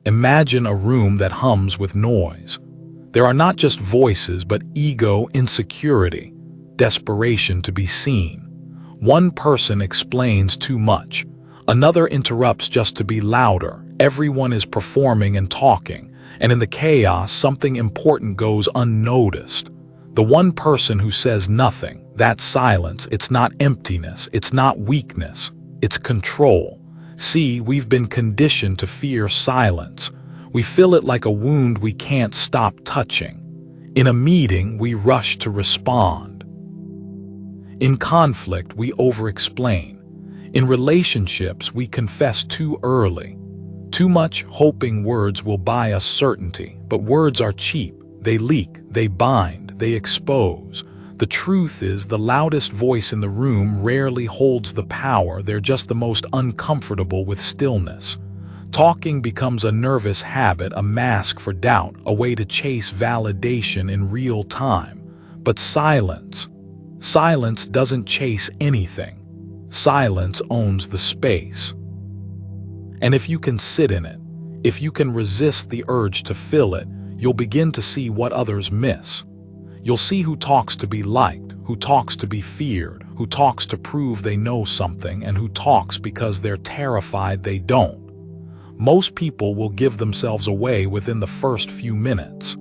Imagine a room that hums with noise. There are not just voices, but ego, insecurity, desperation to be seen. One person explains too much. Another interrupts just to be louder. Everyone is performing and talking, and in the chaos, something important goes unnoticed. The one person who says nothing, that silence, it's not emptiness, it's not weakness, it's control. See, we've been conditioned to fear silence. We feel it like a wound we can't stop touching. In a meeting, we rush to respond. In conflict, we over-explain. In relationships, we confess too early. Too much hoping words will buy us certainty, but words are cheap. They leak, they bind, they expose. The truth is, the loudest voice in the room rarely holds the power. They're just the most uncomfortable with stillness. Talking becomes a nervous habit, a mask for doubt, a way to chase validation in real time. But silence doesn't chase anything. Silence owns the space. And if you can sit in it, if you can resist the urge to fill it, you'll begin to see what others miss. You'll see who talks to be liked, who talks to be feared, who talks to prove they know something, and who talks because they're terrified they don't. Most people will give themselves away within the first few minutes.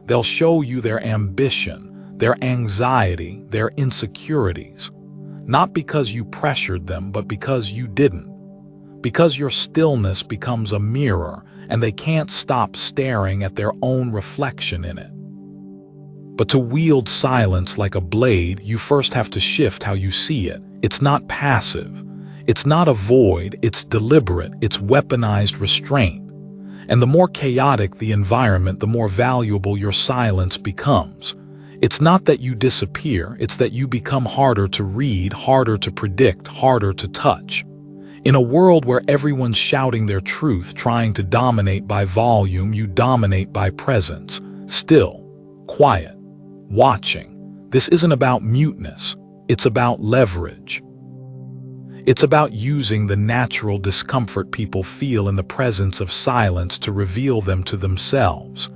They'll show you their ambition, their anxiety, their insecurities. Not because you pressured them, but because you didn't. Because your stillness becomes a mirror, and they can't stop staring at their own reflection in it. But to wield silence like a blade, you first have to shift how you see it. It's not passive. It's not a void. It's deliberate. It's weaponized restraint. And the more chaotic the environment, the more valuable your silence becomes. It's not that you disappear. It's that you become harder to read, harder to predict, harder to touch. In a world where everyone's shouting their truth, trying to dominate by volume, you dominate by presence. Still, quiet, watching. This isn't about muteness. It's about leverage. It's about using the natural discomfort people feel in the presence of silence to reveal them to themselves.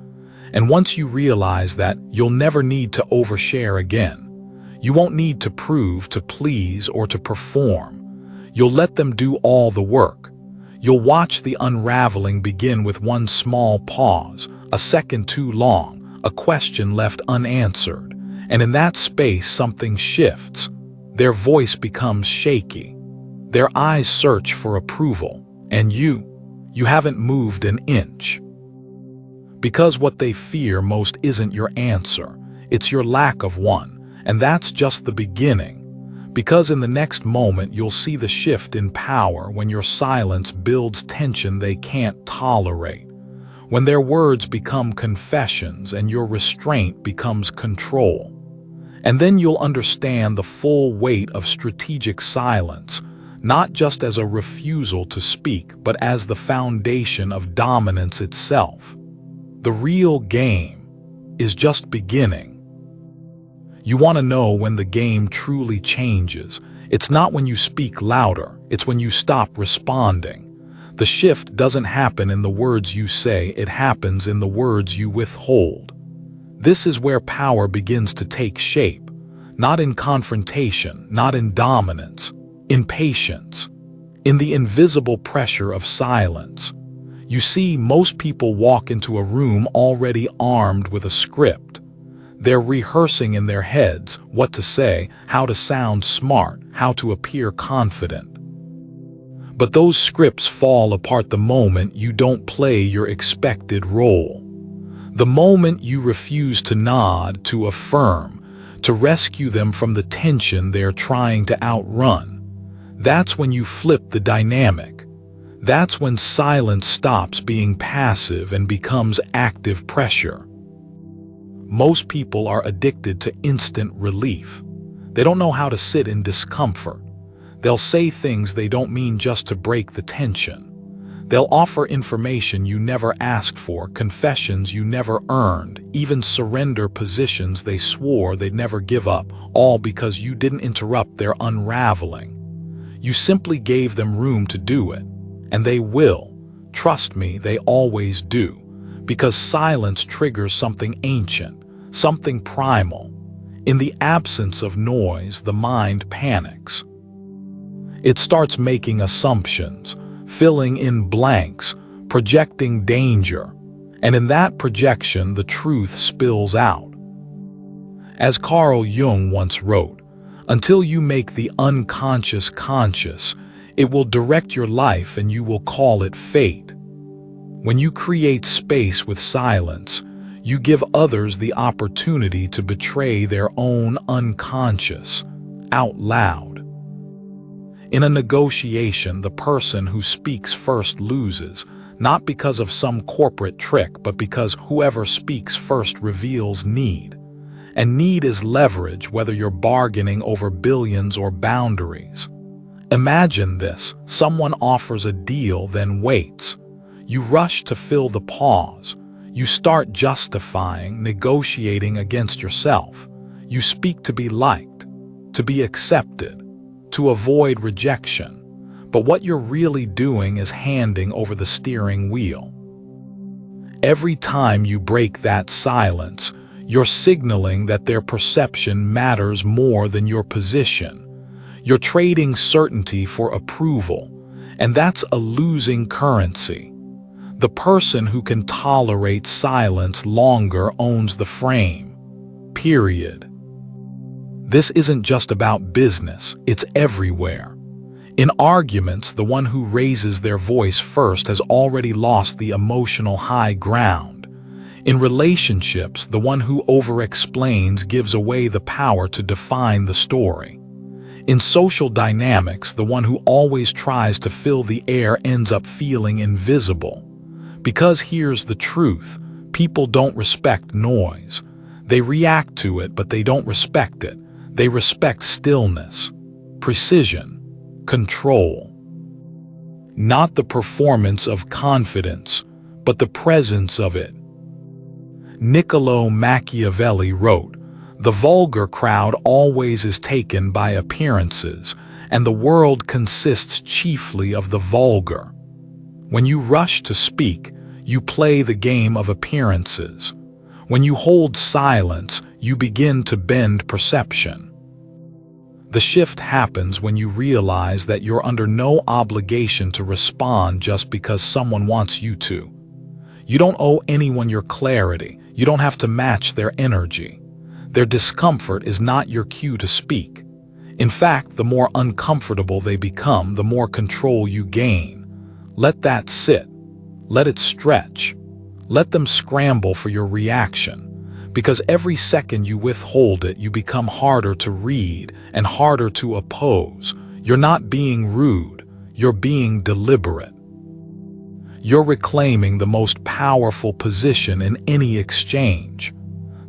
And once you realize that, you'll never need to overshare again. You won't need to prove, to please, or to perform. You'll let them do all the work. You'll watch the unraveling begin with one small pause, a second too long, a question left unanswered. And in that space, something shifts. Their voice becomes shaky. Their eyes search for approval. And you haven't moved an inch. Because what they fear most isn't your answer. It's your lack of one. And that's just the beginning. Because in the next moment, you'll see the shift in power when your silence builds tension they can't tolerate. When their words become confessions and your restraint becomes control. And then you'll understand the full weight of strategic silence, not just as a refusal to speak, but as the foundation of dominance itself. The real game is just beginning. You want to know when the game truly changes. It's not when you speak louder, it's when you stop responding. The shift doesn't happen in the words you say, it happens in the words you withhold. This is where power begins to take shape, not in confrontation, not in dominance, in patience, in the invisible pressure of silence. You see, most people walk into a room already armed with a script. They're rehearsing in their heads what to say, how to sound smart, how to appear confident. But those scripts fall apart the moment you don't play your expected role. The moment you refuse to nod, to affirm, to rescue them from the tension they're trying to outrun. That's when you flip the dynamic. That's when silence stops being passive and becomes active pressure. Most people are addicted to instant relief. They don't know how to sit in discomfort. They'll say things they don't mean just to break the tension. They'll offer information you never asked for, confessions you never earned, even surrender positions they swore they'd never give up, all because you didn't interrupt their unraveling. You simply gave them room to do it, and they will. Trust me, they always do, because silence triggers something ancient, something primal. In the absence of noise, the mind panics. It starts making assumptions, filling in blanks, projecting danger, and in that projection the truth spills out. As Carl Jung once wrote, "Until you make the unconscious conscious, it will direct your life and you will call it fate." When you create space with silence, you give others the opportunity to betray their own unconscious out loud. In a negotiation, the person who speaks first loses, not because of some corporate trick, but because whoever speaks first reveals need. And need is leverage, whether you're bargaining over billions or boundaries. Imagine this: someone offers a deal, then waits. You rush to fill the pause. You start justifying, negotiating against yourself. You speak to be liked, to be accepted, to avoid rejection. But what you're really doing is handing over the steering wheel. Every time you break that silence, you're signaling that their perception matters more than your position. You're trading certainty for approval, and that's a losing currency. The person who can tolerate silence longer owns the frame. Period. This isn't just about business, it's everywhere. In arguments, the one who raises their voice first has already lost the emotional high ground. In relationships, the one who over-explains gives away the power to define the story. In social dynamics, the one who always tries to fill the air ends up feeling invisible. Because here's the truth: people don't respect noise. They react to it, but they don't respect it. They respect stillness, precision, control. Not the performance of confidence, but the presence of it. Niccolo Machiavelli wrote, "The vulgar crowd always is taken by appearances, and the world consists chiefly of the vulgar." When you rush to speak, you play the game of appearances. When you hold silence, you begin to bend perception. The shift happens when you realize that you're under no obligation to respond just because someone wants you to. You don't owe anyone your clarity. You don't have to match their energy. Their discomfort is not your cue to speak. In fact, the more uncomfortable they become, the more control you gain. Let that sit. Let it stretch. Let them scramble for your reaction. Because every second you withhold it, you become harder to read and harder to oppose. You're not being rude. You're being deliberate. You're reclaiming the most powerful position in any exchange.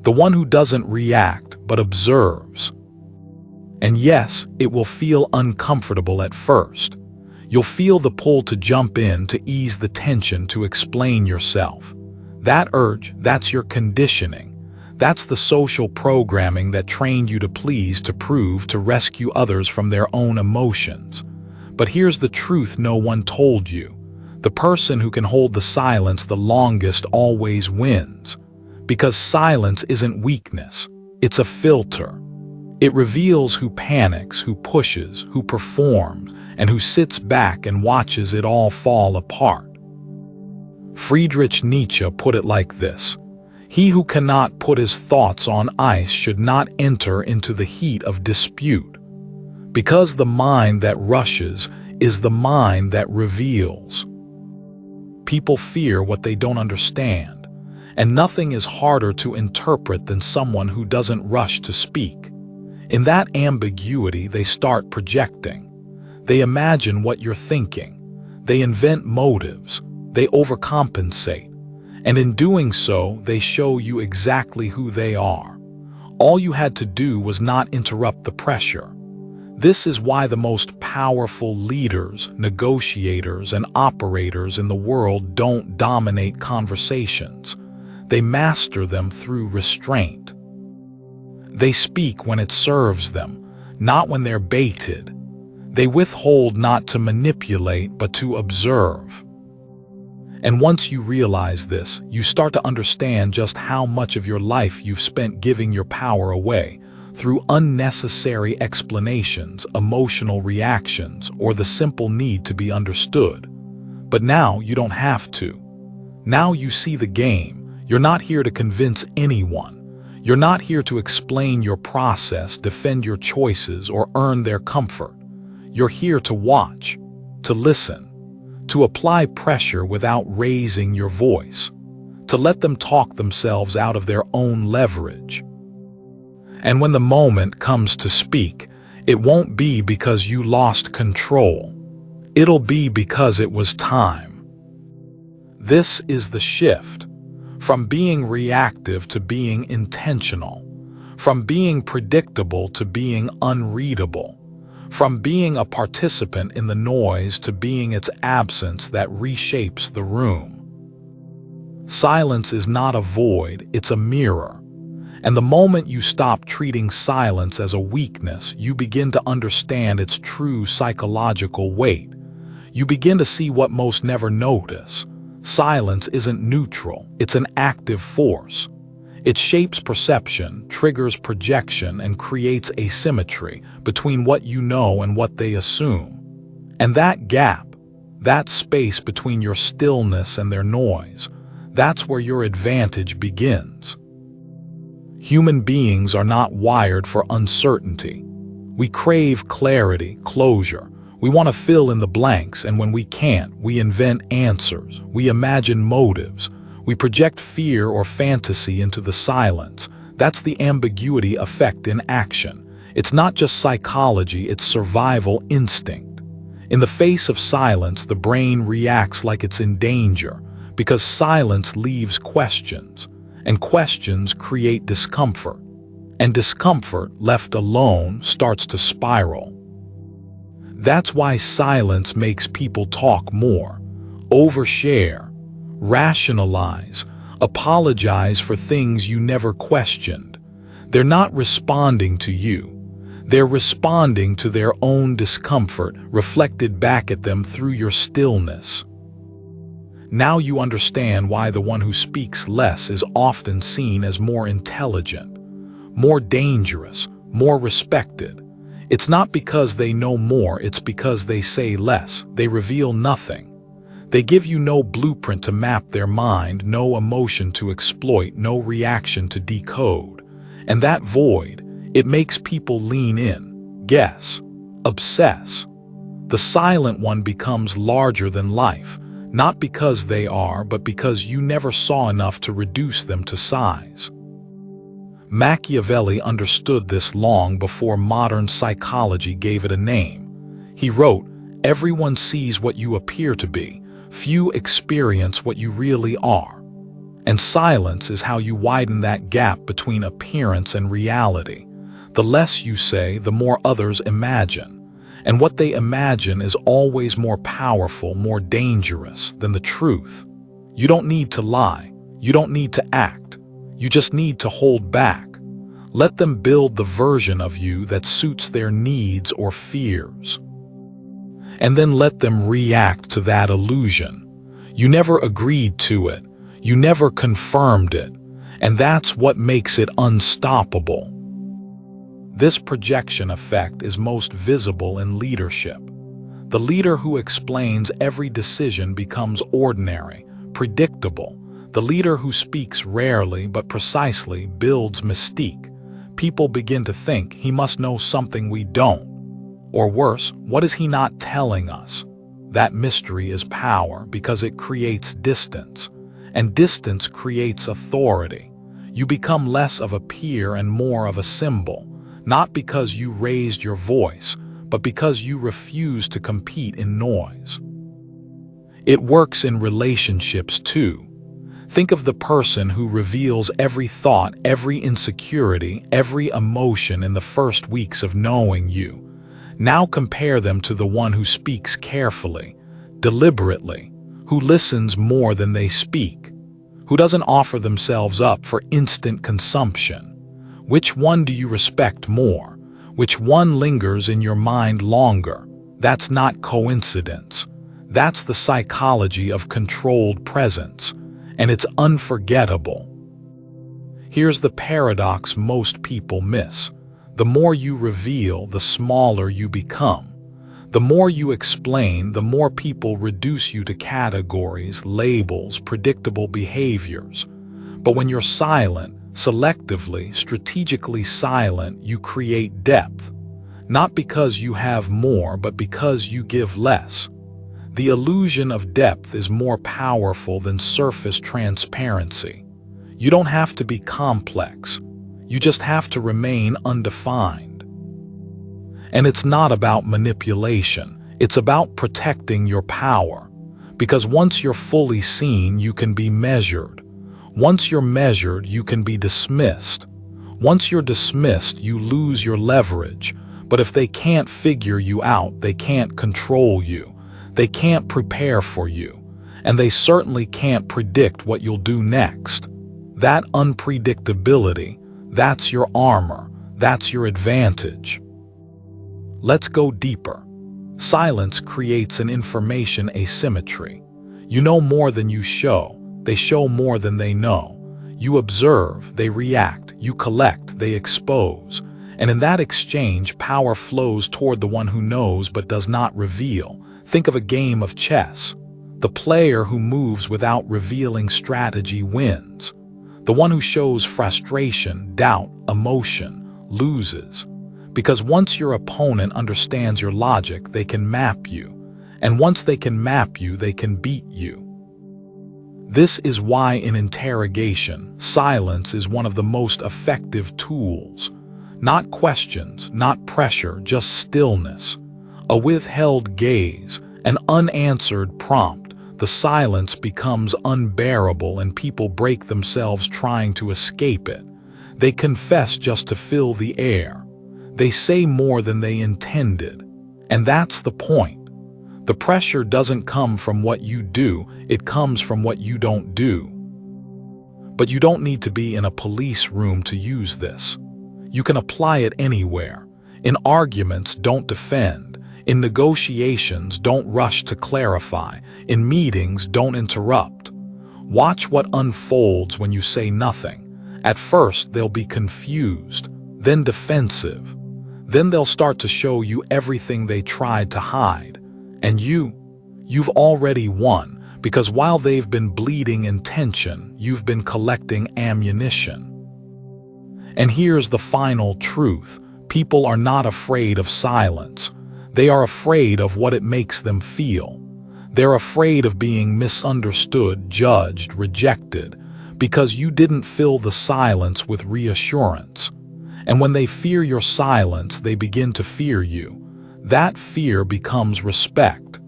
The one who doesn't react, but observes. And yes, it will feel uncomfortable at first. You'll feel the pull to jump in, to ease the tension, to explain yourself. That urge, that's your conditioning. That's the social programming that trained you to please, to prove, to rescue others from their own emotions. But here's the truth no one told you. The person who can hold the silence the longest always wins. Because silence isn't weakness, it's a filter. It reveals who panics, who pushes, who performs, and who sits back and watches it all fall apart. Friedrich Nietzsche put it like this: "He who cannot put his thoughts on ice should not enter into the heat of dispute." Because the mind that rushes is the mind that reveals. People fear what they don't understand, and nothing is harder to interpret than someone who doesn't rush to speak. In that ambiguity, they start projecting. They imagine what you're thinking. They invent motives. They overcompensate. And in doing so, they show you exactly who they are. All you had to do was not interrupt the pressure. This is why the most powerful leaders, negotiators, and operators in the world don't dominate conversations. They master them through restraint. They speak when it serves them, not when they're baited. They withhold not to manipulate, but to observe. And once you realize this, you start to understand just how much of your life you've spent giving your power away through unnecessary explanations, emotional reactions, or the simple need to be understood. But now you don't have to. Now you see the game. You're not here to convince anyone. You're not here to explain your process, defend your choices, or earn their comfort. You're here to watch, to listen, to apply pressure without raising your voice, to let them talk themselves out of their own leverage. And when the moment comes to speak, it won't be because you lost control. It'll be because it was time. This is the shift. From being reactive to being intentional. From being predictable to being unreadable. From being a participant in the noise to being its absence that reshapes the room. Silence is not a void, it's a mirror. And the moment you stop treating silence as a weakness, you begin to understand its true psychological weight. You begin to see what most never notice. Silence isn't neutral, it's an active force. It shapes perception, triggers projection, and creates asymmetry between what you know and what they assume. And that gap, that space between your stillness and their noise, that's where your advantage begins. Human beings are not wired for uncertainty. We crave clarity, closure. We want to fill in the blanks, and when we can't, we invent answers. We imagine motives. We project fear or fantasy into the silence. That's the ambiguity effect in action. It's not just psychology, it's survival instinct. In the face of silence, the brain reacts like it's in danger, because silence leaves questions, and questions create discomfort. And discomfort, left alone, starts to spiral. That's why silence makes people talk more, overshare, rationalize, apologize for things you never questioned. They're not responding to you. They're responding to their own discomfort reflected back at them through your stillness. Now you understand why the one who speaks less is often seen as more intelligent, more dangerous, more respected. It's not because they know more, it's because they say less. They reveal nothing. They give you no blueprint to map their mind, no emotion to exploit, no reaction to decode. And that void, it makes people lean in, guess, obsess. The silent one becomes larger than life, not because they are, but because you never saw enough to reduce them to size. Machiavelli understood this long before modern psychology gave it a name. He wrote, "Everyone sees what you appear to be. Few experience what you really are." And silence is how you widen that gap between appearance and reality. The less you say, the more others imagine. And what they imagine is always more powerful, more dangerous than the truth. You don't need to lie. You don't need to act. You just need to hold back. Let them build the version of you that suits their needs or fears. And then let them react to that illusion. You never agreed to it. You never confirmed it. And that's what makes it unstoppable. This projection effect is most visible in leadership. The leader who explains every decision becomes ordinary, predictable. The leader who speaks rarely but precisely builds mystique. People begin to think he must know something we don't. Or worse, what is he not telling us? That mystery is power because it creates distance. And distance creates authority. You become less of a peer and more of a symbol, not because you raised your voice, but because you refuse to compete in noise. It works in relationships too. Think of the person who reveals every thought, every insecurity, every emotion in the first weeks of knowing you. Now compare them to the one who speaks carefully, deliberately, who listens more than they speak, who doesn't offer themselves up for instant consumption. Which one do you respect more? Which one lingers in your mind longer? That's not coincidence. That's the psychology of controlled presence, and it's unforgettable. Here's the paradox most people miss. The more you reveal, the smaller you become. The more you explain, the more people reduce you to categories, labels, predictable behaviors. But when you're silent, selectively, strategically silent, you create depth. Not because you have more, but because you give less. The illusion of depth is more powerful than surface transparency. You don't have to be complex. You just have to remain undefined. And it's not about manipulation. It's about protecting your power. Because once you're fully seen, you can be measured. Once you're measured, you can be dismissed. Once you're dismissed, you lose your leverage. But if they can't figure you out, they can't control you. They can't prepare for you. And they certainly can't predict what you'll do next. That unpredictability, that's your armor. That's your advantage. Let's go deeper. Silence creates an information asymmetry. You know more than you show. They show more than they know. You observe, they react. You collect, they expose. And in that exchange, power flows toward the one who knows but does not reveal. Think of a game of chess. The player who moves without revealing strategy wins. The one who shows frustration, doubt, emotion, loses. Because once your opponent understands your logic, they can map you. And once they can map you, they can beat you. This is why in interrogation, silence is one of the most effective tools. Not questions, not pressure, just stillness. A withheld gaze, an unanswered prompt. The silence becomes unbearable and people break themselves trying to escape it. They confess just to fill the air. They say more than they intended. And that's the point. The pressure doesn't come from what you do, it comes from what you don't do. But you don't need to be in a police room to use this. You can apply it anywhere. In arguments, don't defend. In negotiations, don't rush to clarify. In meetings, don't interrupt. Watch what unfolds when you say nothing. At first, they'll be confused, then defensive. Then they'll start to show you everything they tried to hide. And you've already won, because while they've been bleeding in tension, you've been collecting ammunition. And here's the final truth. People are not afraid of silence. They are afraid of what it makes them feel. They're afraid of being misunderstood, judged, rejected, because you didn't fill the silence with reassurance. And when they fear your silence, they begin to fear you. That fear becomes respect.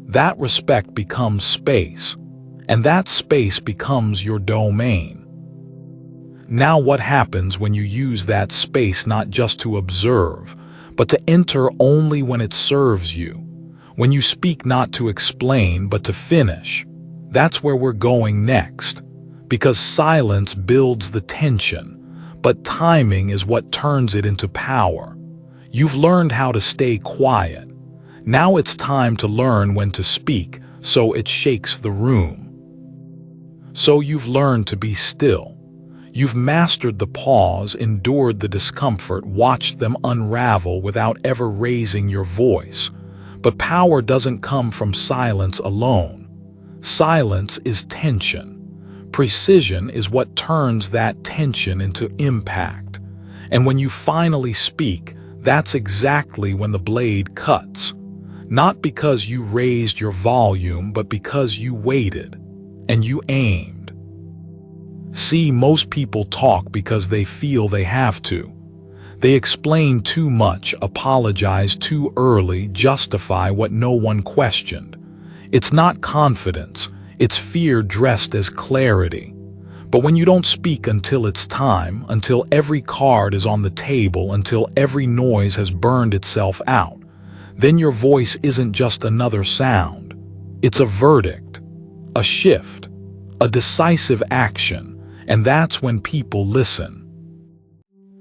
That respect becomes space. And that space becomes your domain. Now what happens when you use that space not just to observe, but to enter only when it serves you? When you speak not to explain, but to finish. That's where we're going next. Because silence builds the tension. But timing is what turns it into power. You've learned how to stay quiet. Now it's time to learn when to speak, so it shakes the room. So you've learned to be still. You've mastered the pause, endured the discomfort, watched them unravel without ever raising your voice. But power doesn't come from silence alone. Silence is tension. Precision is what turns that tension into impact. And when you finally speak, that's exactly when the blade cuts. Not because you raised your volume, but because you waited and you aimed. See, most people talk because they feel they have to. They explain too much, apologize too early, justify what no one questioned. It's not confidence. It's fear dressed as clarity. But when you don't speak until it's time, until every card is on the table, until every noise has burned itself out, then your voice isn't just another sound. It's a verdict, a shift, a decisive action, and that's when people listen.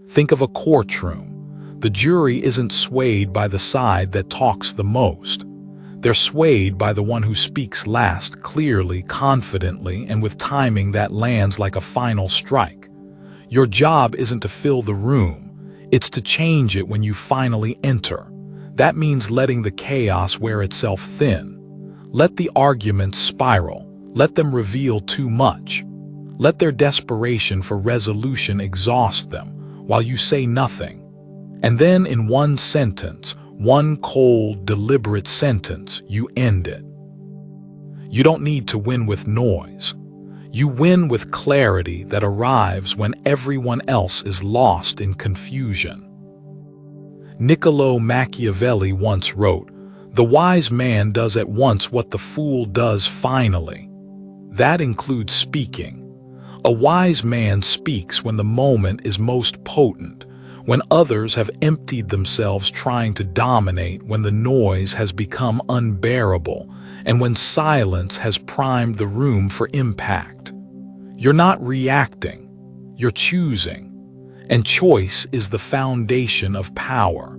Think of a courtroom. The jury isn't swayed by the side that talks the most. They're swayed by the one who speaks last, clearly, confidently, and with timing that lands like a final strike. Your job isn't to fill the room, it's to change it when you finally enter. That means letting the chaos wear itself thin. Let the arguments spiral. Let them reveal too much. Let their desperation for resolution exhaust them, while you say nothing. And then in one sentence, one cold, deliberate sentence, you end it. You don't need to win with noise. You win with clarity that arrives when everyone else is lost in confusion. Niccolo Machiavelli once wrote, "The wise man does at once what the fool does finally." That includes speaking. A wise man speaks when the moment is most potent, when others have emptied themselves trying to dominate, when the noise has become unbearable, and when silence has primed the room for impact. You're not reacting, you're choosing, and choice is the foundation of power.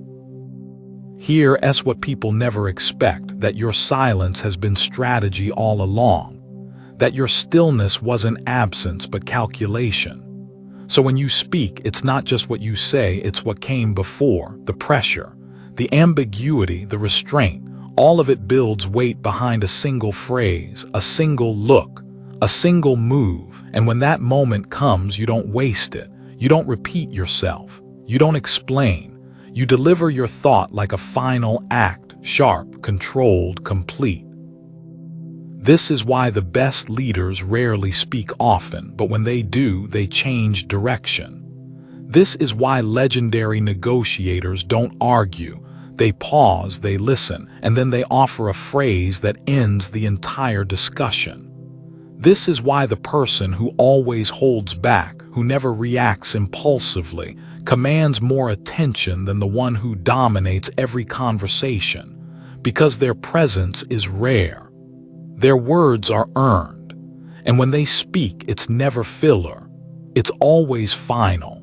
Here's what people never expect, that your silence has been strategy all along, that your stillness wasn't absence but calculation. So when you speak, it's not just what you say, it's what came before, the pressure, the ambiguity, the restraint. All of it builds weight behind a single phrase, a single look, a single move, and when that moment comes, you don't waste it. You don't repeat yourself. You don't explain. You deliver your thought like a final act, sharp, controlled, complete. This is why the best leaders rarely speak often, but when they do, they change direction. This is why legendary negotiators don't argue. They pause, they listen, and then they offer a phrase that ends the entire discussion. This is why the person who always holds back, who never reacts impulsively, commands more attention than the one who dominates every conversation, because their presence is rare. Their words are earned, and when they speak, it's never filler. It's always final.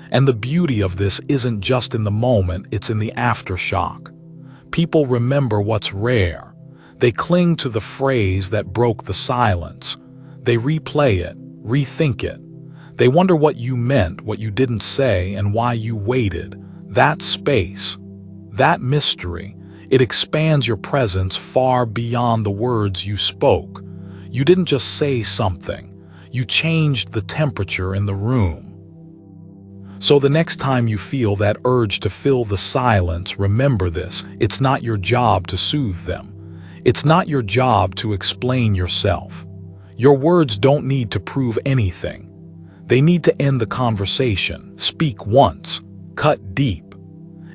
And the beauty of this isn't just in the moment, it's in the aftershock. People remember what's rare. They cling to the phrase that broke the silence. They replay it, rethink it. They wonder what you meant, what you didn't say, and why you waited. That space, that mystery, it expands your presence far beyond the words you spoke. You didn't just say something. You changed the temperature in the room. So the next time you feel that urge to fill the silence, remember this: it's not your job to soothe them. It's not your job to explain yourself. Your words don't need to prove anything. They need to end the conversation, speak once, cut deep,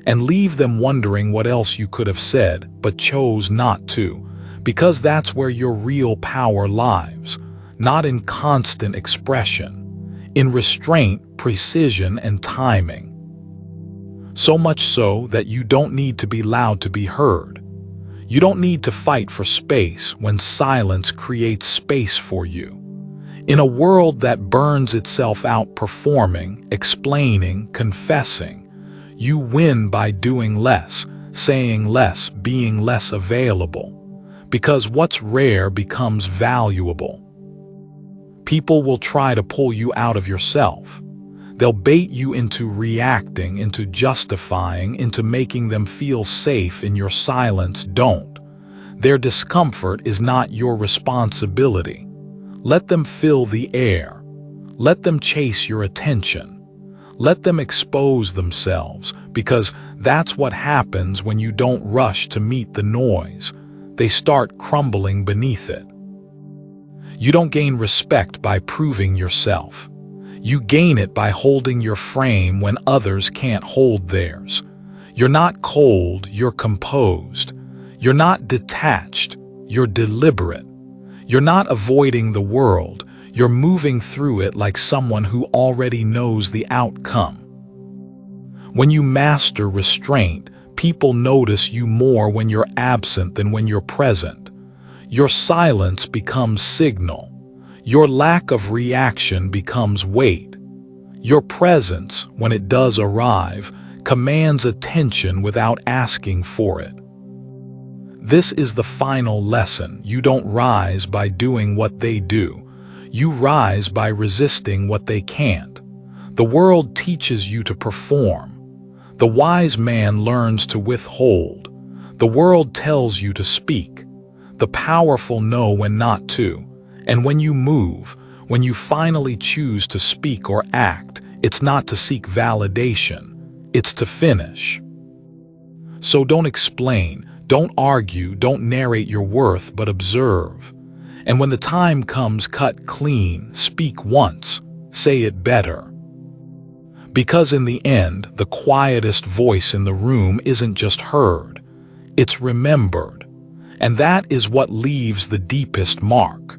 and leave them wondering what else you could have said but chose not to, because that's where your real power lies, not in constant expression, in restraint, precision, and timing. So much so that you don't need to be loud to be heard. You don't need to fight for space when silence creates space for you. In a world that burns itself out performing, explaining, confessing, you win by doing less, saying less, being less available. Because what's rare becomes valuable. People will try to pull you out of yourself. They'll bait you into reacting, into justifying, into making them feel safe in your silence. Don't. Their discomfort is not your responsibility. Let them fill the air. Let them chase your attention. Let them expose themselves, because that's what happens when you don't rush to meet the noise. They start crumbling beneath it. You don't gain respect by proving yourself. You gain it by holding your frame when others can't hold theirs. You're not cold, you're composed. You're not detached, you're deliberate. You're not avoiding the world, you're moving through it like someone who already knows the outcome. When you master restraint, people notice you more when you're absent than when you're present. Your silence becomes signal. Your lack of reaction becomes weight. Your presence, when it does arrive, commands attention without asking for it. This is the final lesson. You don't rise by doing what they do. You rise by resisting what they can't. The world teaches you to perform. The wise man learns to withhold. The world tells you to speak. The powerful know when not to. And when you move, when you finally choose to speak or act, it's not to seek validation. It's to finish. So don't explain, don't argue, don't narrate your worth, but observe. And when the time comes, cut clean, speak once, say it better. Because in the end, the quietest voice in the room isn't just heard, it's remembered. And that is what leaves the deepest mark.